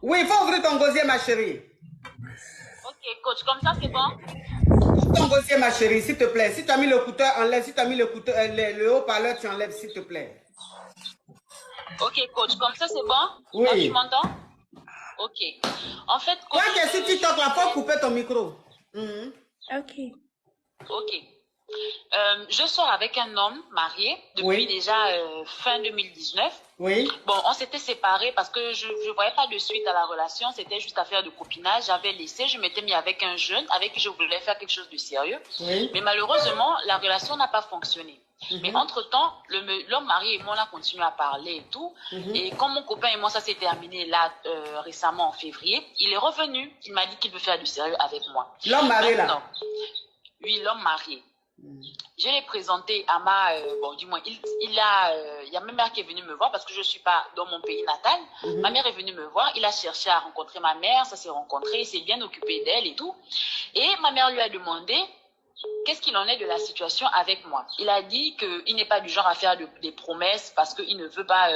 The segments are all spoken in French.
Oui, il faut ouvrir ton gosier, ma chérie. Ok, coach, comme ça, c'est bon? Ouvre ton gosier, ma chérie, s'il te plaît. Si tu as mis le couteau, enlève. Si tu as mis le couteau, le haut-parleur, tu enlèves, s'il te plaît. Ok, coach, comme ça, c'est bon? Oui. Là, tu m'entends? Ok. En fait, coach... Toi qui es sur TikTok, là, faut couper ton micro. Ok. Ok. Je sors avec un homme marié depuis déjà fin 2019. Oui. Bon, on s'était séparés parce que je ne voyais pas de suite à la relation. C'était juste affaire de copinage. J'avais laissé, je m'étais mis avec un jeune avec qui je voulais faire quelque chose de sérieux. Oui. Mais malheureusement, la relation n'a pas fonctionné. Mais entre-temps, l'homme marié et moi, on a continué à parler et tout. Et quand mon copain et moi, ça s'est terminé là récemment en février, il est revenu. Il m'a dit qu'il veut faire du sérieux avec moi. L'homme marié là? Oui, l'homme marié. Je l'ai présenté à ma... bon, du moins, il y a ma mère qui est venue me voir parce que je ne suis pas dans mon pays natal. Ma mère est venue me voir. Il a cherché à rencontrer ma mère. Ça s'est rencontré. Il s'est bien occupé d'elle et tout. Et ma mère lui a demandé qu'est-ce qu'il en est de la situation avec moi. Il a dit qu'il n'est pas du genre à faire des promesses parce qu'il ne veut pas...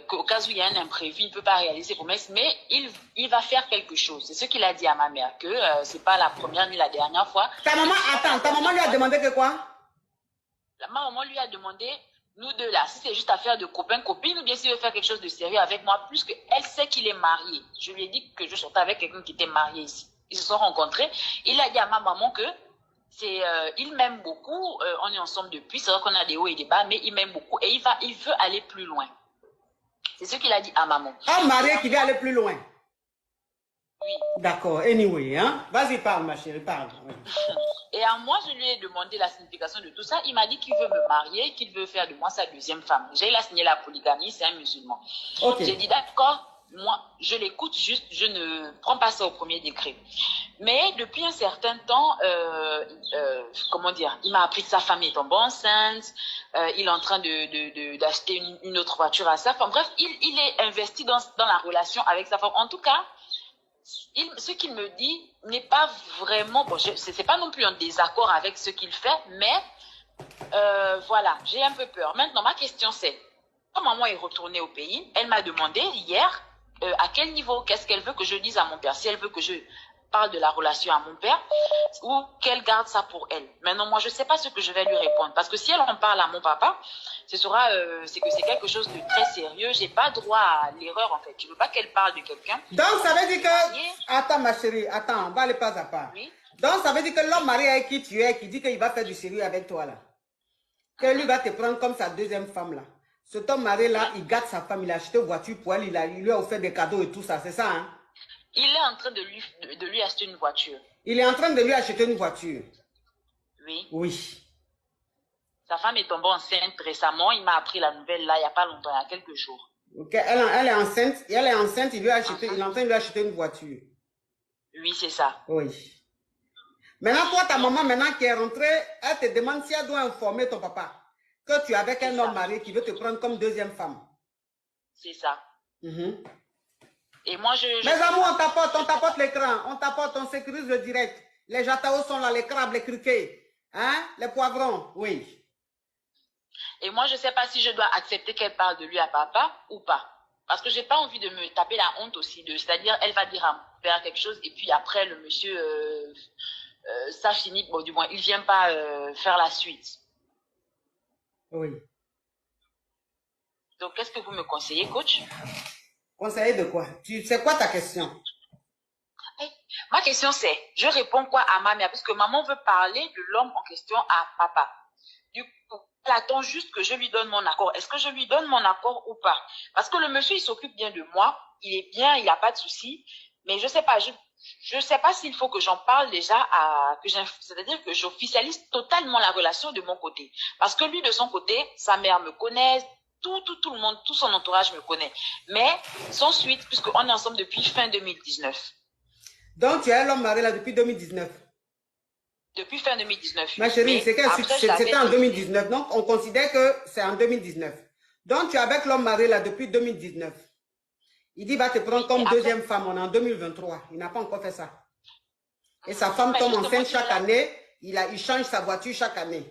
qu'au cas où il y a un imprévu, il ne peut pas réaliser ses promesses, mais il va faire quelque chose. C'est ce qu'il a dit à ma mère, que ce n'est pas la première ni la dernière fois. Ta maman, attends, ta maman lui a demandé que quoi? Ma maman lui a demandé, nous deux là, si c'est juste affaire de copain-copine, ou bien s'il veut faire quelque chose de sérieux avec moi, plus qu'elle sait qu'il est marié. Je lui ai dit que je sortais avec quelqu'un qui était marié ici. Ils se sont rencontrés. Il a dit à ma maman que il m'aime beaucoup, on est ensemble depuis, c'est vrai qu'on a des hauts et des bas, mais il m'aime beaucoup et il veut aller plus loin. C'est ce qu'il a dit à maman. Un marié qui veut aller plus loin. Oui. D'accord, anyway, hein. Vas-y, parle, ma chérie, parle. Oui. Et à moi, je lui ai demandé la signification de tout ça. Il m'a dit qu'il veut me marier, qu'il veut faire de moi sa deuxième femme. Il a signé la polygamie, c'est un musulman. Okay. J'ai dit d'accord, moi, je l'écoute juste, je ne prends pas ça au premier degré. Mais depuis un certain temps, comment dire, il m'a appris que sa femme est tombée enceinte, il est en train d'acheter une autre voiture à sa femme. Bref, il est investi dans la relation avec sa femme. En tout cas, ce qu'il me dit n'est pas vraiment... Bon, ce n'est pas non plus un désaccord avec ce qu'il fait, mais voilà, j'ai un peu peur. Maintenant, ma question c'est, quand maman est retournée au pays, elle m'a demandé hier à quel niveau, qu'est-ce qu'elle veut que je dise à mon père. Si elle veut que je parle de la relation à mon père ou qu'elle garde ça pour elle. Maintenant, moi, je ne sais pas ce que je vais lui répondre. Parce que si elle en parle à mon papa, ce sera c'est que c'est quelque chose de très sérieux. Je n'ai pas droit à l'erreur, en fait. Je ne veux pas qu'elle parle de quelqu'un. Donc, ça veut dire que... Attends, ma chérie, attends, on va aller pas à pas. Oui. Donc, ça veut dire que l'homme marié avec qui tu es, qui dit qu'il va faire du sérieux avec toi, là, que lui va te prendre comme sa deuxième femme, là. Cet homme marié, là, il garde sa femme, il a acheté une voiture pour elle, il lui a offert des cadeaux et tout ça, c'est ça, hein? Il est en train de lui acheter une voiture. Il est en train de lui acheter une voiture. Oui. Oui. Sa femme est tombée enceinte récemment. Il m'a appris la nouvelle là, il n'y a pas longtemps, il y a quelques jours. Ok, elle est enceinte, il est en train de lui acheter une voiture. Oui, c'est ça. Oui. Maintenant, toi, ta maman, maintenant qui est rentrée, elle te demande si elle doit informer ton papa que tu es avec un homme marié qui veut te prendre comme deuxième femme. C'est ça. Et moi, Mes amours, on tapote l'écran, on sécurise le direct. Les jataos sont là, les crabes, les criquets, hein, les poivrons, oui. Et moi, je ne sais pas si je dois accepter qu'elle parle de lui à papa ou pas. Parce que je n'ai pas envie de me taper la honte aussi. C'est-à-dire, elle va dire à mon père quelque chose et puis après, le monsieur, ça finit, bon, du moins, il ne vient pas faire la suite. Oui. Donc, qu'est-ce que vous me conseillez, coach? Conseiller de quoi? C'est quoi ta question? Ma question c'est, je réponds quoi à ma mère? Parce que maman veut parler de l'homme en question à papa. Du coup, elle attend juste que je lui donne mon accord. Est-ce que je lui donne mon accord ou pas? Parce que le monsieur, il s'occupe bien de moi. Il est bien, il n'a pas de souci. Mais je ne sais pas, je sais pas s'il faut que j'en parle déjà, c'est-à-dire que j'officialise totalement la relation de mon côté. Parce que lui, de son côté, sa mère me connaît, tout le monde, tout son entourage me connaît. Mais sans suite, puisqu'on est ensemble depuis fin 2019. Donc, tu es l'homme marié là depuis 2019? Depuis fin 2019. Ma chérie, c'était en 2019. Donc, on considère que c'est en 2019. Donc, tu es avec l'homme marié là depuis 2019. Il dit, va te prendre comme deuxième femme. On est en 2023. Il n'a pas encore fait ça. Et sa femme tombe enceinte chaque année. Il change sa voiture chaque année.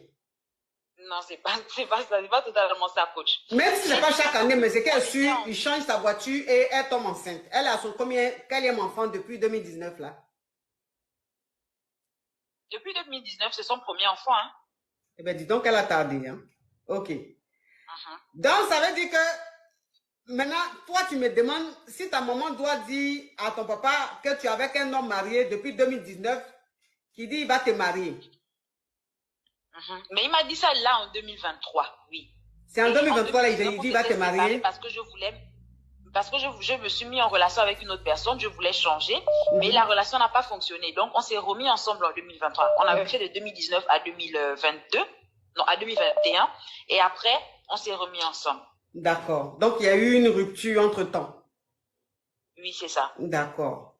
Non, c'est pas totalement ça, coach. Même si c'est pas chaque année, mais c'est qu'elle suit, il change sa voiture et elle tombe enceinte. Elle a son quatrième enfant depuis 2019 là. Depuis 2019, c'est son premier enfant. Hein? Eh bien, dis donc qu'elle a tardé. Hein? Ok. Donc, ça veut dire que maintenant, toi, tu me demandes si ta maman doit dire à ton papa que tu es avec un homme marié depuis 2019 qui dit il va te marier. Mais il m'a dit ça là en 2023, oui. C'est en 2023 là, il dit il va te marier. Parce que je me suis mis en relation avec une autre personne, je voulais changer, mais la relation n'a pas fonctionné. Donc, on s'est remis ensemble en 2023. On avait fait de 2019 à 2022, non, à 2021, et après, on s'est remis ensemble. D'accord. Donc, il y a eu une rupture entre-temps. Oui, c'est ça. D'accord.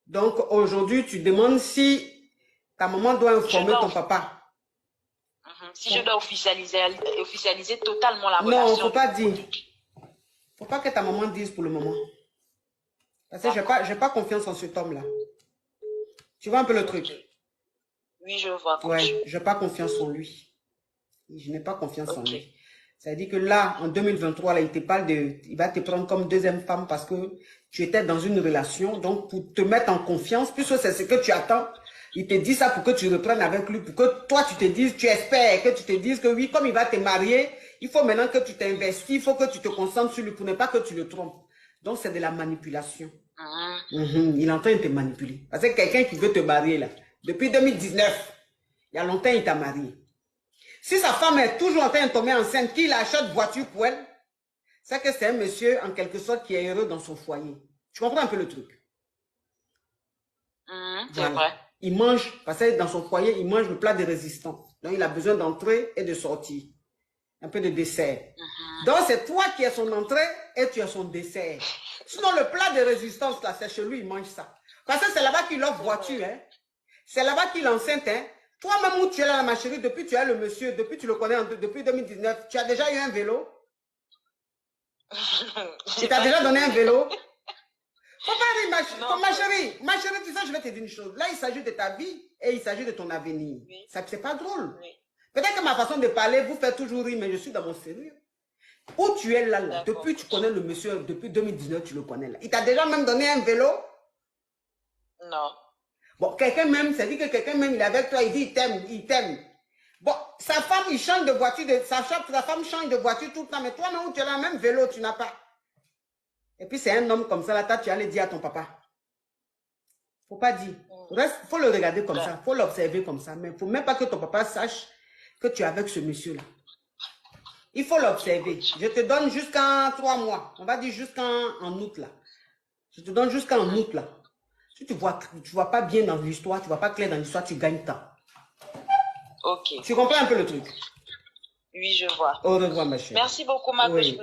Donc, aujourd'hui, tu demandes si ta maman doit informer ton papa. Si je dois officialiser totalement la relation. Non, il ne faut pas dire. Il ne faut pas que ta maman dise pour le moment. Parce que je n'ai pas confiance en cet homme-là. Tu vois un peu le truc? Oui, je vois. Oui, je n'ai pas confiance en lui. Je n'ai pas confiance en lui. Ça veut dire que là, en 2023, là, il va te prendre comme deuxième femme parce que tu étais dans une relation. Donc, pour te mettre en confiance, puisque c'est ce que tu attends, il te dit ça pour que tu reprennes avec lui, pour que toi, tu te dises, tu espères, que tu te dises que oui, comme il va te marier, il faut maintenant que tu t'investis, il faut que tu te concentres sur lui pour ne pas que tu le trompes. Donc, c'est de la manipulation. Il est en train de te manipuler. Parce que quelqu'un qui veut te marier, là, depuis 2019, il y a longtemps, il t'a marié. Si sa femme est toujours en train de tomber enceinte, qu'il achète voiture pour elle, c'est que c'est un monsieur, en quelque sorte, qui est heureux dans son foyer. Tu comprends un peu le truc? C'est vrai. Il mange, parce que dans son foyer, il mange le plat de résistance. Donc, il a besoin d'entrer et de sortir. Un peu de dessert. Donc, c'est toi qui es son entrée et tu es son dessert. Sinon, le plat de résistance, là, c'est chez lui, il mange ça. Parce que c'est là-bas qu'il offre voiture. Hein. C'est là-bas qu'il enceinte. Hein. Toi-même où tu es là, ma chérie, depuis tu es le monsieur, depuis tu le connais, depuis 2019, tu as déjà eu un vélo? Il t'a déjà donné un vélo? Faut pas rire, ma chérie, tu sais, je vais te dire une chose. Là, il s'agit de ta vie et il s'agit de ton avenir. Oui. Ça, c'est pas drôle. Oui. Peut-être que ma façon de parler vous fait toujours rire, mais je suis dans mon sérieux. Où tu es là, depuis tu connais le monsieur, depuis 2019, tu le connais là. Il t'a déjà même donné un vélo? Non. Bon, quelqu'un même, ça dit que quelqu'un même, il est avec toi, il dit il t'aime. Bon, sa femme, il change de voiture, sa femme change de voiture tout le temps, mais toi, non, tu as le même vélo, tu n'as pas. Et puis, c'est un homme comme ça, là, tu allais dire à ton papa. Faut pas dire. Faut le regarder comme ça, faut l'observer comme ça, mais il ne faut même pas que ton papa sache que tu es avec ce monsieur-là. Il faut l'observer. Je te donne jusqu'en 3 mois. On va dire jusqu'en août, là. Je te donne jusqu'en août, là. Si tu vois pas bien dans l'histoire, tu vois pas clair dans l'histoire, tu gagnes temps. Ok. Tu comprends un peu le truc? Oui, je vois. Au revoir, ma chérie. Merci beaucoup, ma oui.